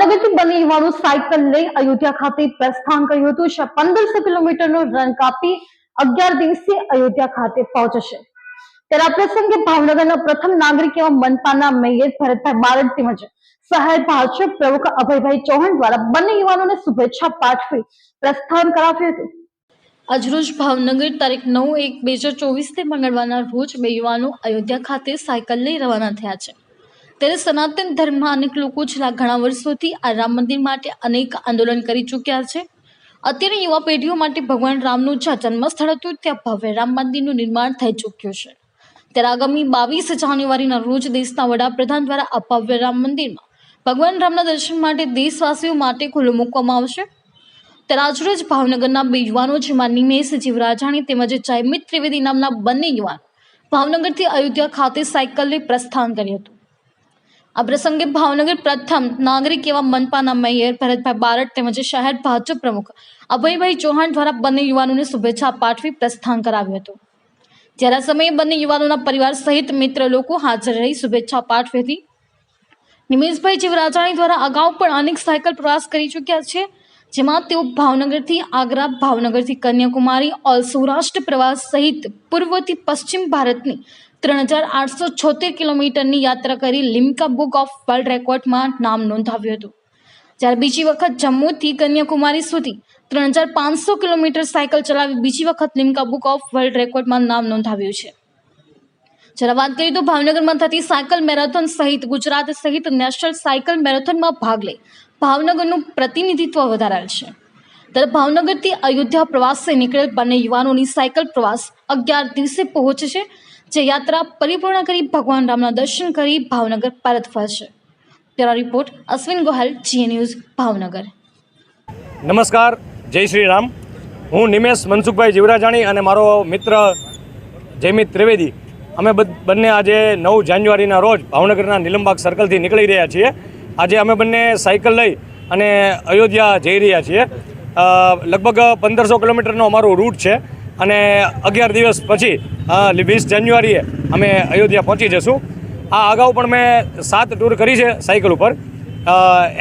ભાવનગરથી બંને યુવાનો સાયકલ લઈ અયોધ્યા ખાતે પ્રસ્થાન કર્યું હતું। 1500 કિલોમીટરનો રન કાપી 11 દિવસે અયોધ્યા ખાતે પહોંચશે। ત્યારે આ પ્રસંગે ભાવનગરના પ્રથમ નાગરિક એવા મનપાના મેયર ભરતભાઈ બારડ તેમજ શહેર ભાજપ પ્રમુખ અભયભાઈ ચૌહાણ દ્વારા બંને યુવાનોને શુભેચ્છા પાઠવી પ્રસ્થાન કરાવ્યું હતું। આજરોજ ભાવનગર તારીખ 9/1/2024 મંગળવારના રોજ બે યુવાનો અયોધ્યા ખાતે સાયકલ લઈ રવાના થયા છે। ત્યારે સનાતન ધર્મના અનેક લોકો છેલ્લા ઘણા વર્ષોથી આ રામ મંદિર માટે અનેક આંદોલન કરી ચૂક્યા છે। અત્યારે યુવા પેઢીઓ માટે ભગવાન રામનું જ્યાં જન્મસ્થળ હતું ત્યાં ભવ્ય રામ મંદિરનું નિર્માણ થઈ ચૂક્યું છે। ત્યારે આગામી 22 જાન્યુઆરીના રોજ દેશના વડાપ્રધાન દ્વારા આ ભવ્ય રામ મંદિરમાં ભગવાન રામના દર્શન માટે દેશવાસીઓ માટે ખુલ્લું મૂકવામાં આવશે। ત્યારે આજરોજ ભાવનગરના બે યુવાનો જેમાં નિમેશ જીવરાજાણી તેમજ જયમિત ત્રિવેદી નામના બંને યુવાનો ભાવનગરથી અયોધ્યા ખાતે સાયકલ લઈ પ્રસ્થાન કર્યું હતું। આ પ્રસંગે ભાવનગર પ્રથમ નાગરિક એવા મનપાના મેયર ભરતભાઈ બારડ તેમજ શહેર ભાજપ પ્રમુખ અભયભાઈ ચૌહાણ દ્વારા બંને યુવાનોને શુભેચ્છા પાઠવી પ્રસ્થાન કરાવ્યું હતું। જ્યારે આ સમયે બંને યુવાનોના પરિવાર સહિત મિત્ર લોકો હાજર રહી શુભેચ્છા પાઠવી હતી। નિમેશભાઈ જીવરાજાણી દ્વારા અગાઉ પણ અનેક સાયકલ પ્રવાસ કરી ચૂક્યા છે, જેમાં તેઓ ભાવનગરથી આગ્રા, ભાવનગરથી કન્યાકુમારી, ઓલ સૌરાષ્ટ્ર પ્રવાસ સહિત પૂર્વથી પશ્ચિમ ભારતની 3876 કિલોમીટરની યાત્રા કરી લિમ્કા બુક ઓફ વર્લ્ડ રેકોર્ડમાં નામ નોંધાવ્યું હતું। જ્યારે બીજી વખત જમ્મુથી કન્યાકુમારી સુધી 3500 કિલોમીટર સાયકલ ચલાવી બીજી વખત લિમ્કા બુક ઓફ વર્લ્ડ રેકોર્ડમાં નામ નોંધાવ્યું છે। જ્યારે વાત કરીએ તો ભાવનગરમાં થતી સાયકલ મેરેથોન સહિત ગુજરાત સહિત નેશનલ સાયકલ મેરેથોનમાં ભાગ લઈ ભાવનગરનું પ્રતિનિધિત્વ વધારેલ છે। ત્યારે ભાવનગરથી અયોધ્યા પ્રવાસે નીકળેલ બંને યુવાનોની સાયકલ પ્રવાસ 11 દિવસે પહોંચશે, જે યાત્રા પરિપૂર્ણ કરી ભગવાન રામના દર્શન કરી ભાવનગર પરત ફરશે। તેનો report Ashwin Gohel, GA news, Bhavnagar. નમસ્કાર, જય શ્રી રામ। હું નિમેશ મનસુખભાઈ જીવરાજાણી અને મારો મિત્ર જયમિત ત્રિવેદી અમે બંને આજે 9 જાન્યુઆરીના રોજ ભાવનગરના નીલમબાગ સર્કલથી નીકળી રહ્યા છીએ। આજે અમે બંને સાયકલ લઈ અને અયોધ્યા જઈ રહ્યા છીએ। લગભગ 1500 કિલોમીટરનો અમારો રૂટ છે અને 11 દિવસ પછી 20 જાન્યુઆરીએ અમે અયોધ્યા પહોંચી જશું। આ અગાઉ પણ મેં 7 ટૂર કરી છે સાયકલ ઉપર।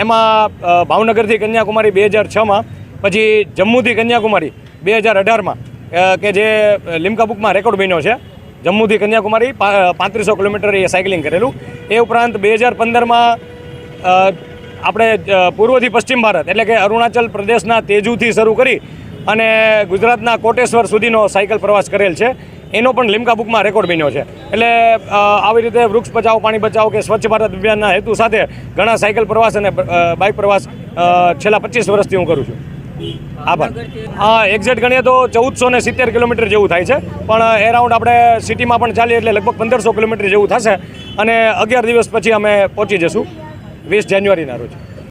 એમાં ભાવનગરથી કન્યાકુમારી 2006માં, પછી જમ્મુથી કન્યાકુમારી 2018માં કે જે લિમ્કા બુકમાં રેકોર્ડ બન્યો છે। જમ્મુથી કન્યાકુમારી 3500 કિલોમીટર એ સાયકલિંગ કરેલું। એ ઉપરાંત 2015માં આપણે પૂર્વથી પશ્ચિમ ભારત એટલે કે અરુણાચલ પ્રદેશના તેજુથી શરૂ કરી અને ગુજરાતના કોટેશ્વર સુધીનો સાયકલ પ્રવાસ કરેલ છે। એનો પણ લિમ્કા બુકમાં રેકોર્ડ બન્યો છે। એટલે આવી રીતે વૃક્ષ બચાવો, પાણી બચાવો કે સ્વચ્છ ભારત અભિયાનના હેતુ સાથે ઘણા સાયકલ પ્રવાસ અને બાઇક પ્રવાસ છેલ્લા 25 વર્ષથી હું કરું છું। આભાર। એક્ઝેક્ટ ગણીએ તો 1470 કિલોમીટર જેવું થાય છે, પણ એ રાઉન્ડ આપણે સિટીમાં પણ ચાલીએ એટલે લગભગ 1500 કિલોમીટર જેવું થશે અને 11 દિવસ પછી અમે પહોંચી જશું 20 જાન્યુઆરીના રોજ।